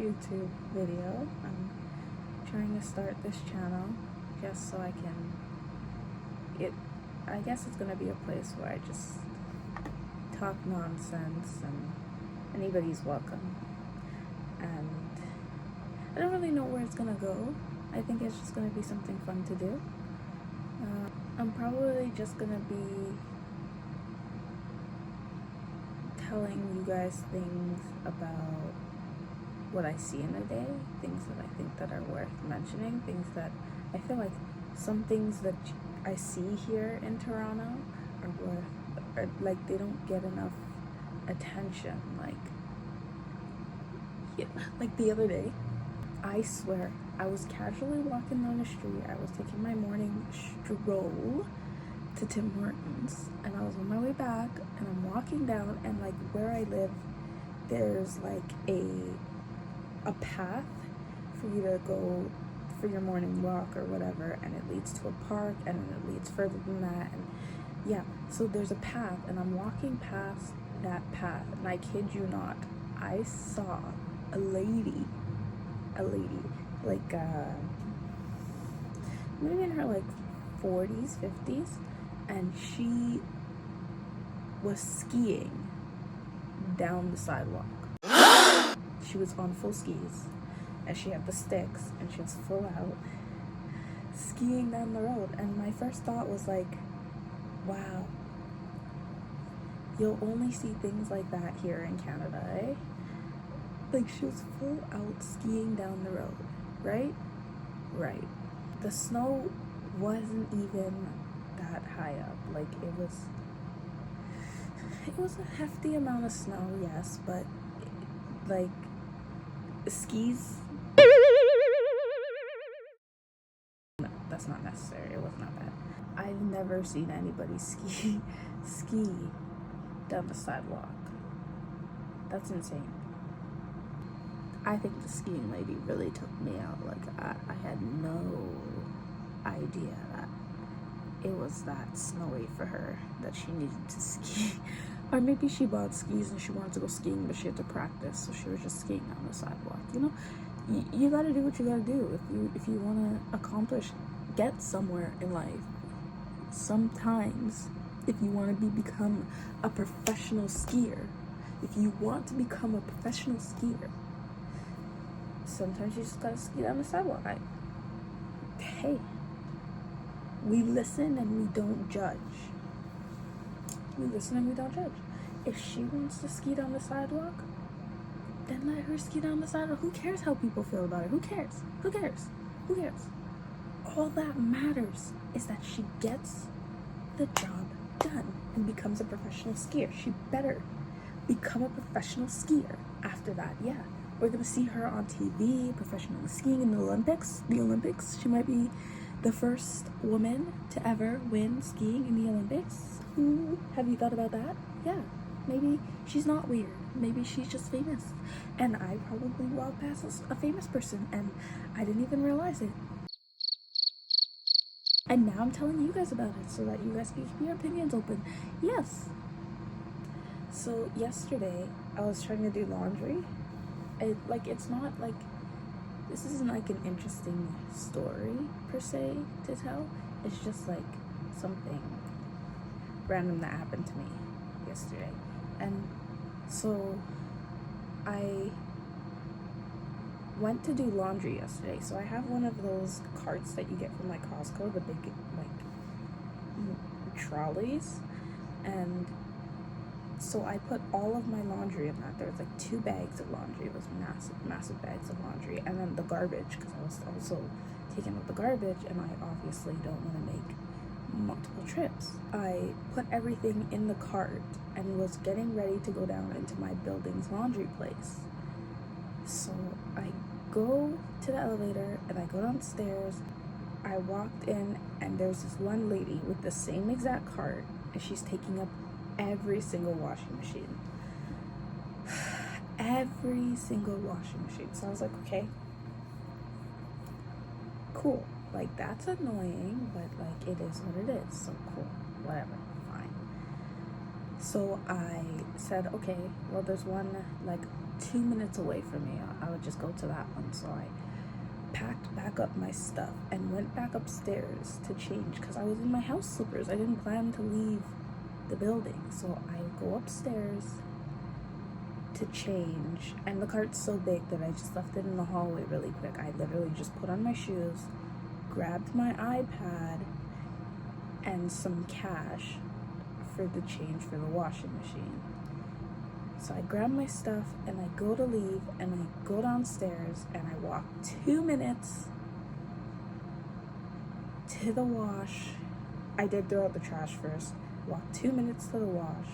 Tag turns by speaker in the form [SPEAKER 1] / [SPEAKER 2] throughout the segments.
[SPEAKER 1] YouTube video. I'm trying to start this channel just so I guess it's gonna be a place where I just talk nonsense and anybody's welcome. And I don't really know where it's gonna go. I think it's just gonna be something fun to do. I'm probably just gonna be telling you guys things about what I see in a day, things that I think that are worth mentioning, things that I feel like some things that I see here in Toronto are like they don't get enough attention. Like the other day, I swear, I was casually walking down the street. I was taking my morning stroll to Tim Hortons, and I was on my way back, and I'm walking down, and like where I live, there's like a path for you to go for your morning walk or whatever, and it leads to a park, and it leads further than that, and yeah, so there's a path, and I'm walking past that path, and I kid you not, I saw a lady, like maybe in her like 40s, 50s, and she was skiing down the sidewalk. She was on full skis, and she had the sticks, and she was full out skiing down the road. And my first thought was like, wow, you'll only see things like that here in Canada, eh? Like, she was full out skiing down the road, right? Right. The snow wasn't even that high up. Like, it was a hefty amount of snow, yes, but like skis, no, that's not necessary. It was not bad. I've never seen anybody ski down the sidewalk. That's insane. I think the skiing lady really took me out. Like, I had no idea that it was that snowy for her that she needed to ski. Or maybe she bought skis and she wanted to go skiing, but she had to practice, so she was just skiing on the sidewalk. You know, you gotta do what you gotta do if you want to accomplish, get somewhere in life. Sometimes, if you want to become a professional skier, if you want to become a professional skier, sometimes you just gotta ski down the sidewalk. Hey, we listen and we don't judge. We listen and we don't judge. If she wants to ski down the sidewalk, then let her ski down the sidewalk. Who cares how people feel about it? Who cares? Who cares? Who cares? All that matters is that she gets the job done and becomes a professional skier. She better become a professional skier after that. Yeah, we're gonna see her on TV professionally skiing in the Olympics. She might be the first woman to ever win skiing in the Olympics. Who, have you thought about that? Yeah, maybe she's not weird. Maybe she's just famous. And I probably walked past a famous person and I didn't even realize it. And now I'm telling you guys about it so that you guys can keep your opinions open. Yes. So yesterday I was trying to do laundry. It's not like, this isn't like an interesting story per se to tell. It's just like something random that happened to me yesterday. And so I went to do laundry yesterday. So I have one of those carts that you get from like Costco, the big like trolleys, and so I put all of my laundry in that. There was like 2 bags of laundry. It was massive bags of laundry. And then the garbage, because I was also taking out the garbage, and I obviously don't want to make multiple trips. I put everything in the cart and was getting ready to go down into my building's laundry place. So I go to the elevator and I go downstairs. I walked in and there's this one lady with the same exact cart, and she's taking up every single washing machine. Every single washing machine. So I was like, okay, cool. Like, that's annoying, but like, it is what it is. So cool, whatever, fine. So I said, okay, well, there's one like 2 minutes away from me. I would just go to that one. So I packed back up my stuff and went back upstairs to change because I was in my house slippers. I didn't plan to leave the building. So I go upstairs to change, and the cart's so big that I just left it in the hallway really quick. I literally just put on my shoes, grabbed my iPad and some cash for the change for the washing machine. So I grab my stuff and I go to leave, and I go downstairs and I walk 2 minutes to the wash. I did throw out the trash first. Walked 2 minutes to the wash.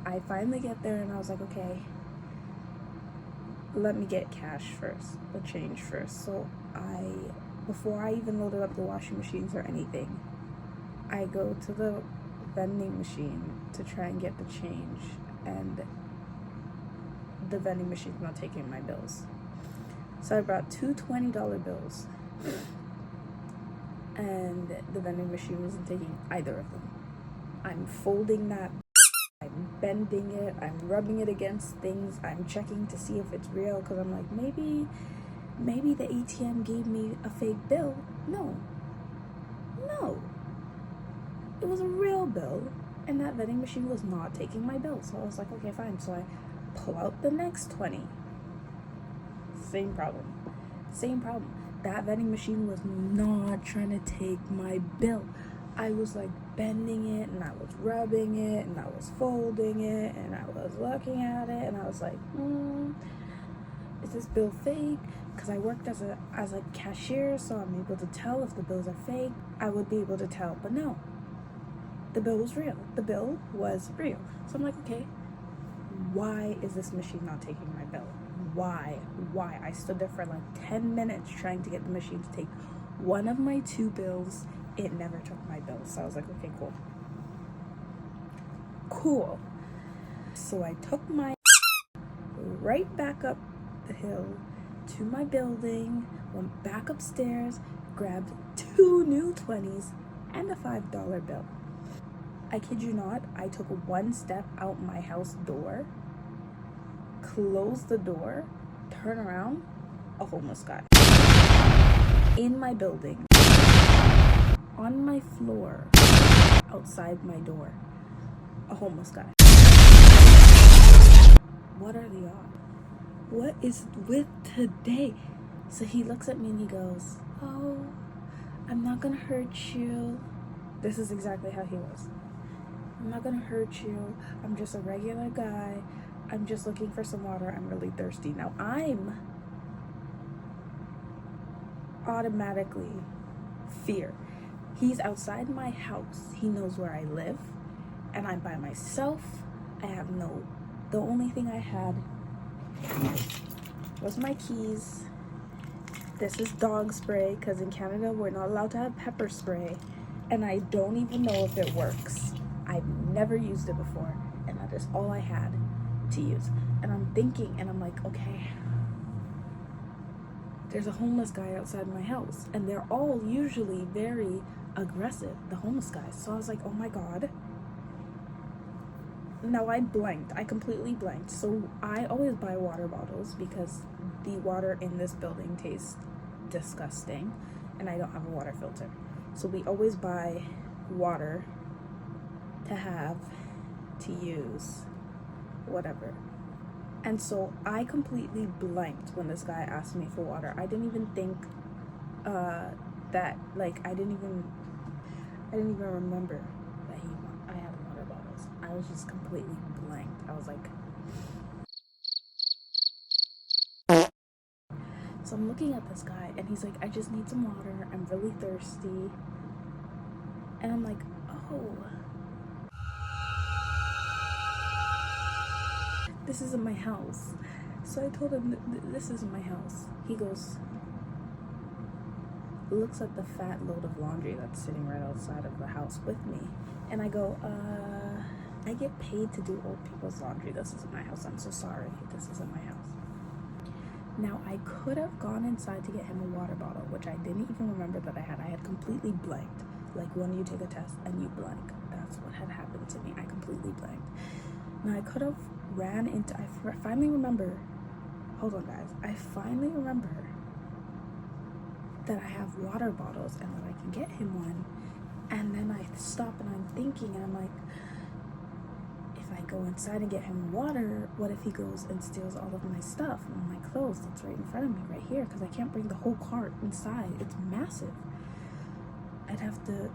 [SPEAKER 1] I finally get there and I was like, okay, let me get cash first, the change first. So before I even loaded up the washing machines or anything, I go to the vending machine to try and get the change, and the vending machine's not taking my bills. So I brought two $20 bills, and the vending machine wasn't taking either of them. I'm folding that, I'm bending it, I'm rubbing it against things, I'm checking to see if it's real, because I'm like, maybe the ATM gave me a fake bill. No, it was a real bill, and that vending machine was not taking my bill. So I was like, okay, fine. So I pull out the next 20. Same problem. That vending machine was not trying to take my bill. I was like bending it, and I was rubbing it, and I was folding it, and I was looking at it, and I was like, is this bill fake? Because I worked as a cashier, so I'm able to tell if the bills are fake. I would be able to tell, but no. The bill was real. So I'm like, okay, why is this machine not taking my bill? Why? I stood there for like 10 minutes trying to get the machine to take one of my two bills. It never took my bill. So I was like, okay, cool. So I took my right back up the hill to my building, went back upstairs, grabbed two new 20s and a $5 bill. I kid you not, I took one step out my house door, closed the door, turn around, a homeless guy. In my building, on my floor, outside my door, a homeless guy. What are the odds? What is with today? So he looks at me and he goes, oh, I'm not gonna hurt you. This is exactly how he was. I'm not gonna hurt you. I'm just a regular guy. I'm just looking for some water. I'm really thirsty. Now I'm automatically fear. He's outside my house. He knows where I live, and I'm by myself. The only thing I had was my keys. This is dog spray, because in Canada we're not allowed to have pepper spray, and I don't even know if it works. I've never used it before, and that is all I had to use. And I'm thinking, and I'm like, okay, there's a homeless guy outside my house, and they're all usually very aggressive, the homeless guys. So I was like, oh my god. Now I completely blanked. So I always buy water bottles because the water in this building tastes disgusting, and I don't have a water filter. So we always buy water to use, whatever. And so I completely blanked when this guy asked me for water. I didn't even think that, like, I didn't even remember that I had water bottles. I was just completely blanked. I was like, so I'm looking at this guy, and he's like, I just need some water. I'm really thirsty. And I'm like, oh, this isn't my house. So I told him, this isn't my house. He goes, looks at the fat load of laundry that's sitting right outside of the house with me. And I go, I get paid to do old people's laundry. This isn't my house. I'm so sorry. This isn't my house. Now, I could have gone inside to get him a water bottle, which I didn't even remember that I had. I had completely blanked. Like when you take a test and you blank. That's what had happened to me. I completely blanked. Now I could have ran into, finally remember, hold on guys, I finally remember that I have water bottles and that I can get him one. And then I stop and I'm thinking, and I'm like, if I go inside and get him water, what if he goes and steals all of my stuff and my clothes that's right in front of me right here, because I can't bring the whole cart inside, it's massive. I'd have to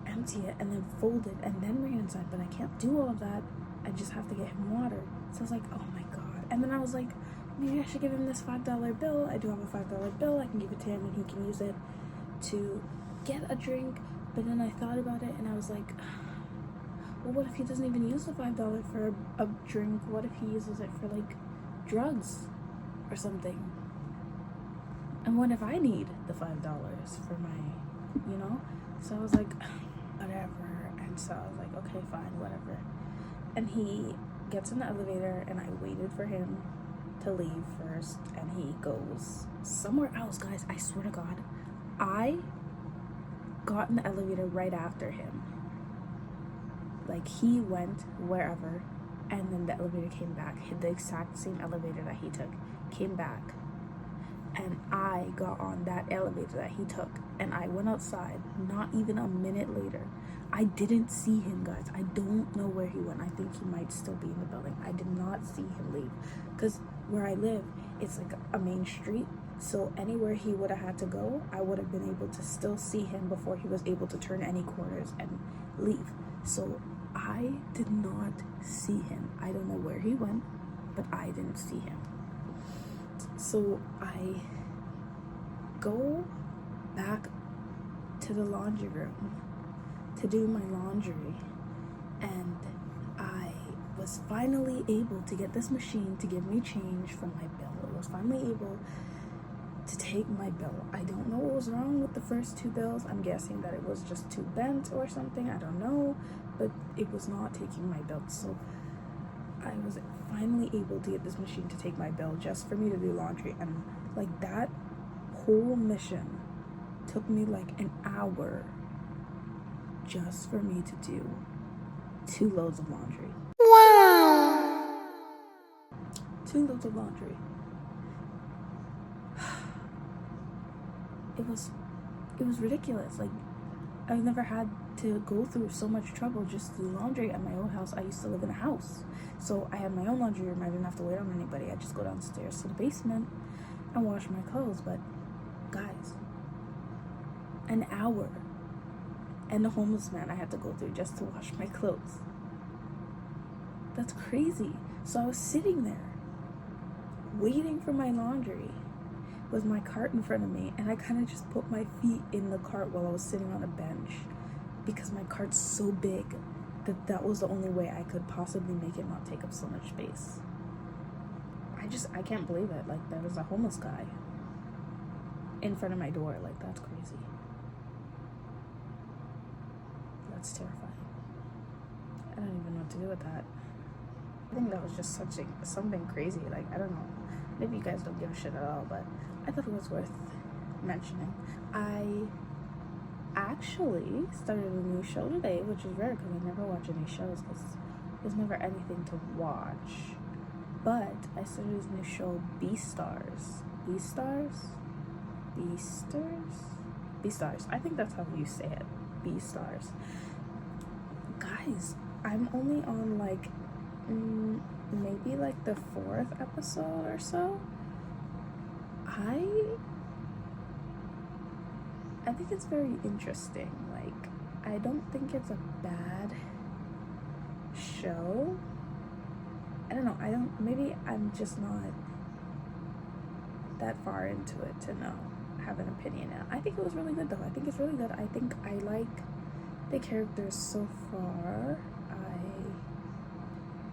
[SPEAKER 1] empty it and then fold it and then bring it inside, but I can't do all of that. I just have to get him water. So I was like, oh my god. And then I was like, maybe I should give him this $5 bill. I do have a $5 bill. I can give it to him and he can use it to get a drink. But then I thought about it and I was like, well, what if he doesn't even use the $5 for a drink? What if he uses it for like drugs or something? And what if I need the $5 for my, you know? So I was like, whatever. And so I was like, okay, fine, whatever. And he gets in the elevator and I waited for him to leave first, and he goes somewhere else, guys. I swear to God, I got in the elevator right after him. Like, he went wherever, and then the elevator came back. The exact same elevator that he took came back, and I got on that elevator that he took, and I went outside. Not even a minute later, I didn't see him, guys. I don't know where he went. I think he might still be in the building. I did not see him leave, because where I live, it's like a main street, so anywhere he would have had to go, I would have been able to still see him before he was able to turn any corners and leave. So I did not see him. I don't know where he went, but I didn't see him. So I go back to the laundry room to do my laundry, and I was finally able to get this machine to give me change for my bill. It was finally able to take my bill. I don't know what was wrong with the first two bills. I'm guessing that it was just too bent or something. I don't know, but it was not taking my bill. So I was finally able to get this machine to take my bill just for me to do laundry. And like, that whole mission took me like an hour just for me to do 2 loads of laundry. Wow! 2 loads of laundry. It was ridiculous. Like, I've never had to go through so much trouble just to do laundry at my own house. I used to live in a house, so I had my own laundry room. I didn't have to wait on anybody. I just go downstairs to the basement and wash my clothes. But guys, an hour, and the homeless man I had to go through just to wash my clothes. That's crazy. So I was sitting there waiting for my laundry with my cart in front of me, and I kind of just put my feet in the cart while I was sitting on a bench, because my cart's so big that was the only way I could possibly make it not take up so much space. I can't believe it. Like, there was a homeless guy in front of my door. Like, that's crazy. That's terrifying. I don't even know what to do with that. I think that was just something crazy. Like, I don't know. Maybe you guys don't give a shit at all, but I thought it was worth mentioning. I actually started a new show today, which is rare because I never watch any shows because there's never anything to watch. But I started this new show, Beastars. Beastars? Beastars. I think that's how you say it. Beastars. Guys, I'm only on like maybe like the 4th episode or so. I think it's very interesting. Like, I don't think it's a bad show. I don't know. Maybe I'm just not that far into it to have an opinion now. I think it was really good though. I think it's really good. I think I like the characters so far.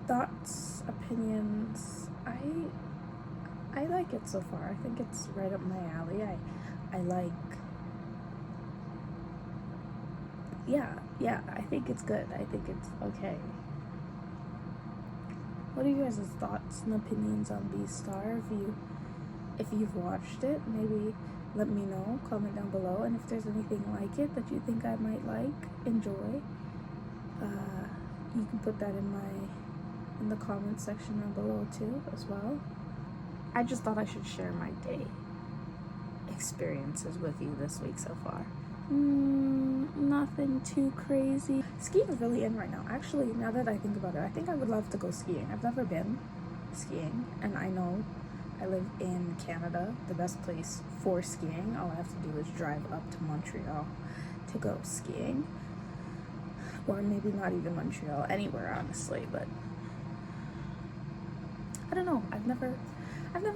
[SPEAKER 1] Thoughts, opinions, I like it so far. I think it's right up my alley. I like, yeah, I think it's good. I think it's okay. What are you guys' thoughts and opinions on Beastar? If you've watched it, maybe let me know, comment down below, and if there's anything like it that you think I might like, enjoy, you can put that in my in the comment section down below too as well. I just thought I should share my day experiences with you this week so far. Nothing too crazy. Skiing is really in right now. Actually, now that I think about it, I think I would love to go skiing. I've never been skiing, and I know I live in Canada, the best place for skiing. All I have to do is drive up to Montreal to go skiing. Or maybe not even Montreal, anywhere honestly, but I don't know. I've never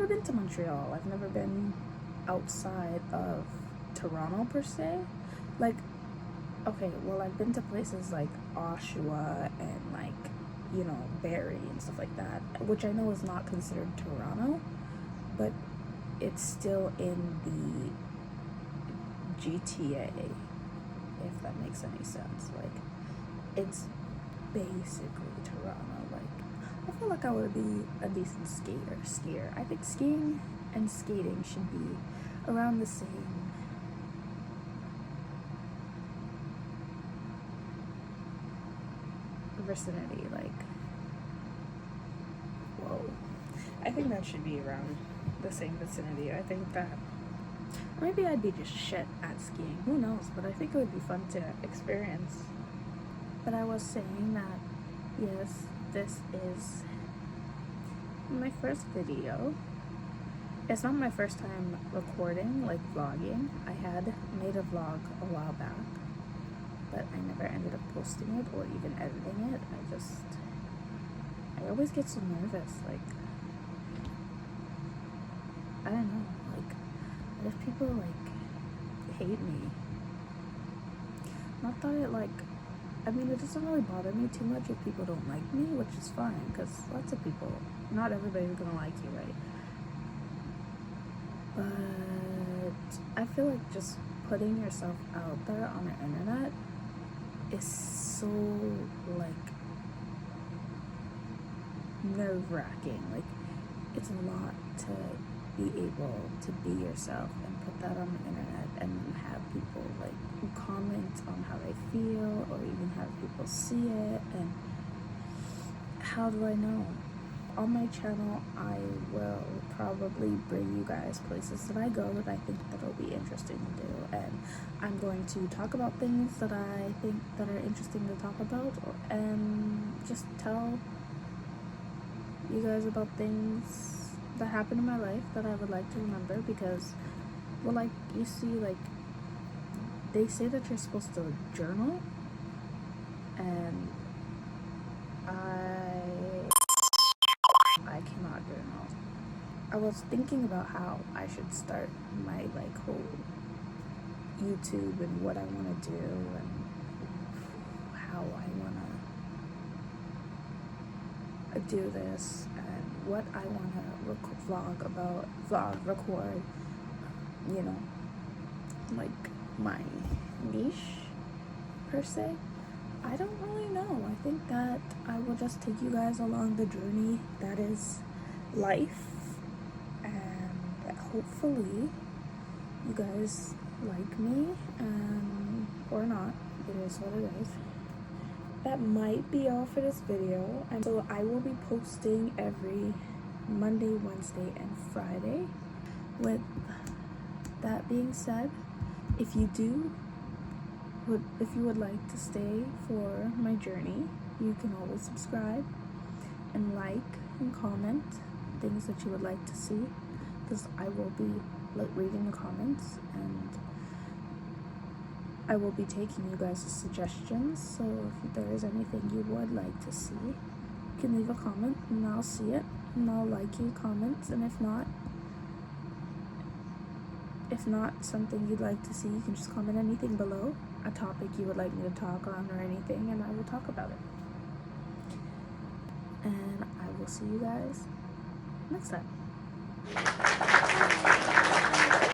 [SPEAKER 1] been to Montreal. I've never been outside of Toronto per se. Like, okay, well, I've been to places like Oshawa and like, you know, Barrie and stuff like that, which I know is not considered Toronto, but it's still in the GTA, if that makes any sense. Like, it's basically Toronto. Like, I feel like I would be a decent skier. I think skiing and skating should be around the same vicinity. Like, whoa, I think that should be around the same vicinity. I think that maybe I'd be just shit at skiing, who knows, but I think it would be fun to experience. But I was saying that, yes, this is my first video. It's not my first time recording, like vlogging. I had made a vlog a while back, but I never ended up posting it or even editing it. I always get so nervous. Like, I don't know, like, what if people like hate me? Not that it like, I mean, it doesn't really bother me too much if people don't like me, which is fine, because lots of people, not everybody's gonna like you, right? But I feel like just putting yourself out there on the internet is so, like, nerve-wracking. Like, it's a lot to be able to be yourself and put that on the internet and have people, like, comment on how they feel, or even have people see it. And how do I know? On my channel, I will probably bring you guys places that I go that I think that'll be interesting to do, and I'm going to talk about things that I think that are interesting to talk about, and just tell you guys about things that happen in my life that I would like to remember, because, well, like, you see, like, they say that you're supposed to journal, and I cannot journal. I was thinking about how I should start my, like, whole YouTube and what I want to do and how I want to do this and what I want to record, you know, like, my niche per se. I don't really know. I think that I will just take you guys along the journey that is life, and hopefully you guys like me, or not. It is what it is. That might be all for this video, and so I will be posting every Monday, Wednesday, and Friday. With that being said, if you would like to stay for my journey, you can always subscribe and like and comment things that you would like to see, because I will be reading the comments, and I will be taking you guys' suggestions. So if there is anything you would like to see, you can leave a comment and I'll see it and I'll like your comments. And if not something you'd like to see, you can just comment anything below, a topic you would like me to talk on or anything, and I will talk about it. And I will see you guys next time.